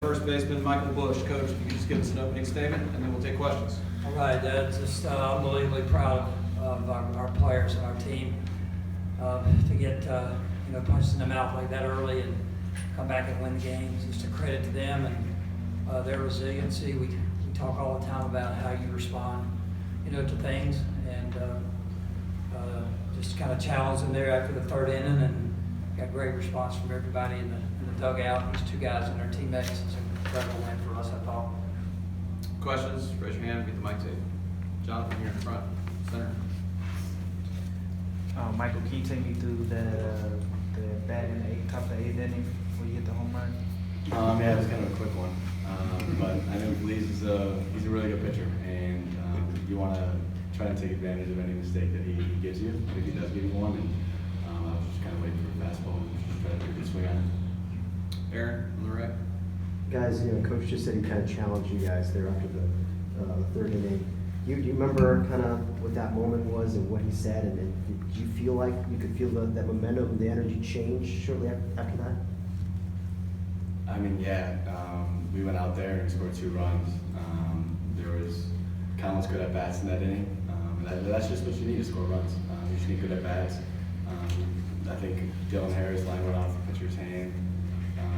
First baseman Michael Busch. Coach, if you could just give us an opening statement, and then we'll take questions. All right, just unbelievably proud of our players and our team to get punched in the mouth like that early and come back and win the game. Just a credit to them and their resiliency. We talk all the time about how you respond, to things, and just kind of challenged them there after the third inning, and got great response from everybody in the dugout. These two guys and their teammates. It's an incredible win for us, I thought. Questions? Raise your hand. Get the mic to you. Jonathan, here in front, center. Michael, can you take me through the bat in the top of the eighth inning where you hit the home run? Yeah, it was kind of a quick one, but I know he's a really good pitcher, and you want to try to take advantage of any mistake that he gives you if he does give you one. And I was just kind of waiting for a fastball and just try to take a good swing on it. Aaron, on the right. Guys, Coach just said he kind of challenged you guys there after the third inning. Do you remember kind of what that moment was and what he said, and did you feel like you could feel that momentum, the energy change shortly after that? I mean, yeah, we went out there and we scored 2 runs. There was countless good at bats in that inning. That's just what you need to score runs. You just need good at bats. I think Dylan Harris line went off the pitcher's hand.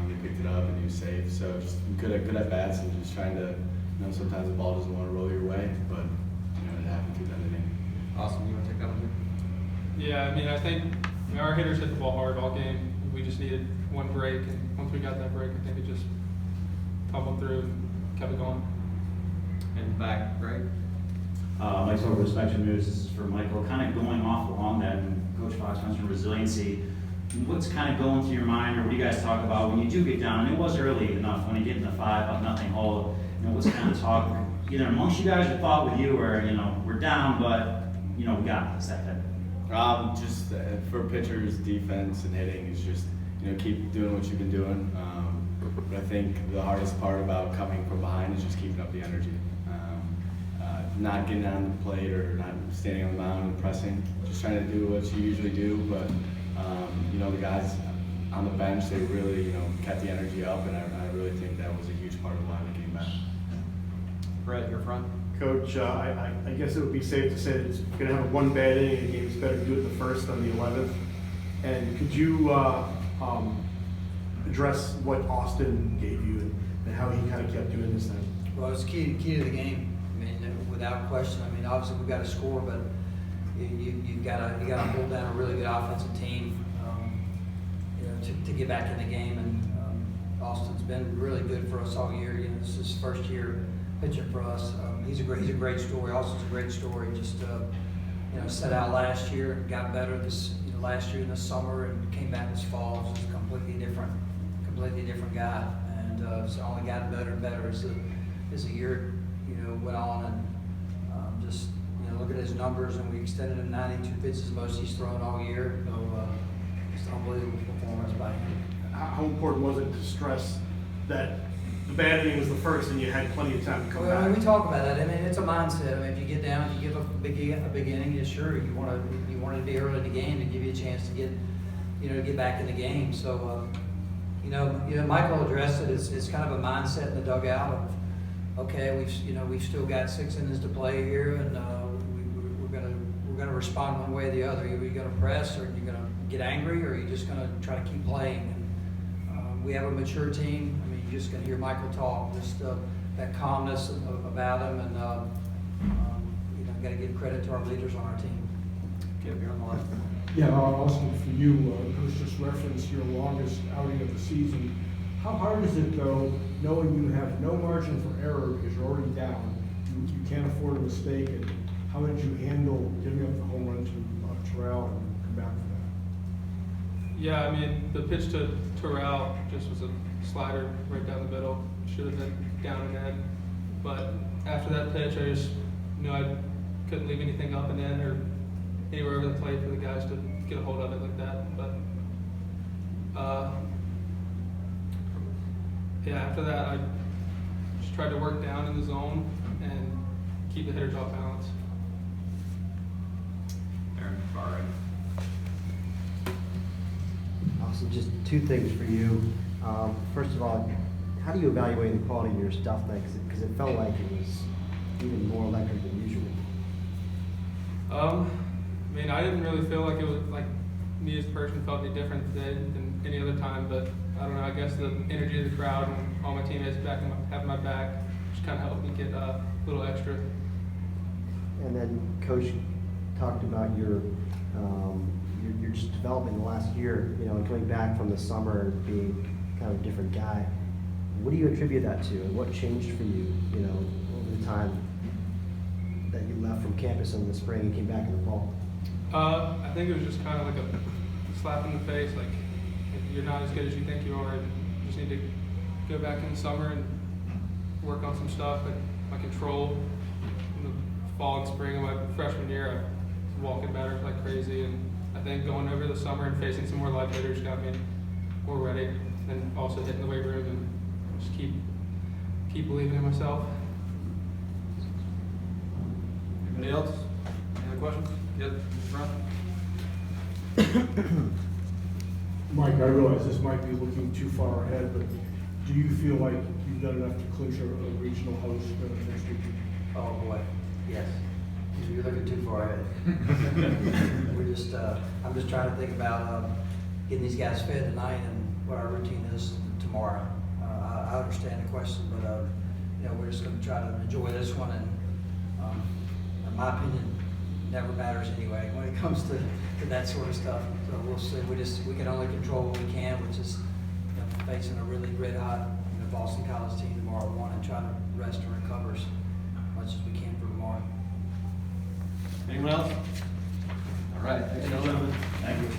He picked it up and he was safe. So just good at bats and just trying to. Sometimes the ball doesn't want to roll your way, but it happened through that inning. Awesome. You want to take that one too? Yeah, I think our hitters hit the ball hard all game. We just needed one break, and once we got that break, I think it just tumbled through and kept it going. And back, right? Mike Silver, Spectrum News. This is for Michael. Kind of going off along that, and Coach Fox mentioned resiliency. What's kind of going through your mind, or what do you guys talk about when you do get down? And it was early enough when you get in the 5-0 hole. What's kind of talk either amongst you guys or thought with you, or we're down, but we got this, that type. Just for pitchers, defense, and hitting is just keep doing what you've been doing. But I think the hardest part about coming from behind is just keeping up the energy. Not getting on the plate or not standing on the mound and pressing. Just trying to do what you usually do. But the guys on the bench, they really kept the energy up, and I really think that was a huge part of why we came back. Brett, your front. Coach, I guess it would be safe to say that it's going to have a one bad inning and the game's better to do it the first than the 11th. And could you address what Austin gave you and how he kind of kept doing this thing? Well, it's key to the game. Without question. Obviously we've got to score, but you've got to hold down a really good offensive team, to get back in the game. And Austin's been really good for us all year. This is his first year pitching for us. He's a great story. Austin's a great story. Just set out last year, got better this last year in the summer, and came back this fall. Just a completely different guy, and it's only gotten better and better as the year went on. And just look at his numbers, and we extended him 92 pitches, the most he's thrown all year. So just unbelievable performance by him. How important was it to stress that the bad inning was the first and you had plenty of time to come back? We talk about that. It's a mindset. If you get down, if you give a big inning, sure, you want to be early in the game to give you a chance to get back in the game. So Michael addressed it. It's kind of a mindset in the dugout of, okay, we've still got 6 innings to play here, and we're gonna respond one way or the other. Either you're gonna press, or you're gonna get angry, or you're just gonna try to keep playing. And we have a mature team. You're just gonna hear Michael talk, just that calmness about him, and got to give credit to our leaders on our team. Kip, you're on the left. Yeah, Austin, for you, Coach just referenced your longest outing of the season. How hard is it, though, knowing you have no margin for error because you're already down? You can't afford a mistake. And how did you handle giving up the home run to Terrell and come back from that? Yeah, the pitch to Terrell just was a slider right down the middle. Should have been down and in. But after that pitch, I just knew I couldn't leave anything up and in or anywhere over the plate for the guys to get a hold of it like that. But after that, I just tried to work down in the zone and keep the hitters off balance. Aaron, far right. Austin, just 2 things for you. First of all, how do you evaluate the quality of your stuff then? Because it felt like it was even more electric than usual. I mean, I didn't really feel like it was like me as a person felt any different today than any other time, but I don't know. I guess the energy of the crowd and all my teammates having my back just kind of helped me get a little extra. And then Coach talked about your just development in the last year, you know, coming back from the summer and being kind of a different guy. What do you attribute that to, and what changed for you, you know, over the time that you left from campus in the spring and came back in the fall? I think it was just kind of like a slap in the face, like you're not as good as you think you are. You just need to go back in the summer and work on some stuff, like my control. In the fall and spring of my freshman year, I was walking better like crazy, and I think going over the summer and facing some more live hitters got me more ready, and also hitting the weight room and just keep believing in myself. Anybody else? Any other questions? Yep, Ron? Mike, I realize this might be looking too far ahead, but do you feel like you've done enough to clinch a regional host next week? Oh, boy, yes. You're looking too far ahead. I'm just trying to think about getting these guys fed tonight and what our routine is tomorrow. I understand the question, but you know, we're just going to try to enjoy this one, and in my opinion, never matters anyway when it comes to that sort of stuff. So we'll see. We can only control what we can, which is, you know, facing a really red hot, you know, Boston College team tomorrow morning, and trying to rest and recover as much as we can for tomorrow. Anyone else? All right, thanks, gentlemen. Thank you.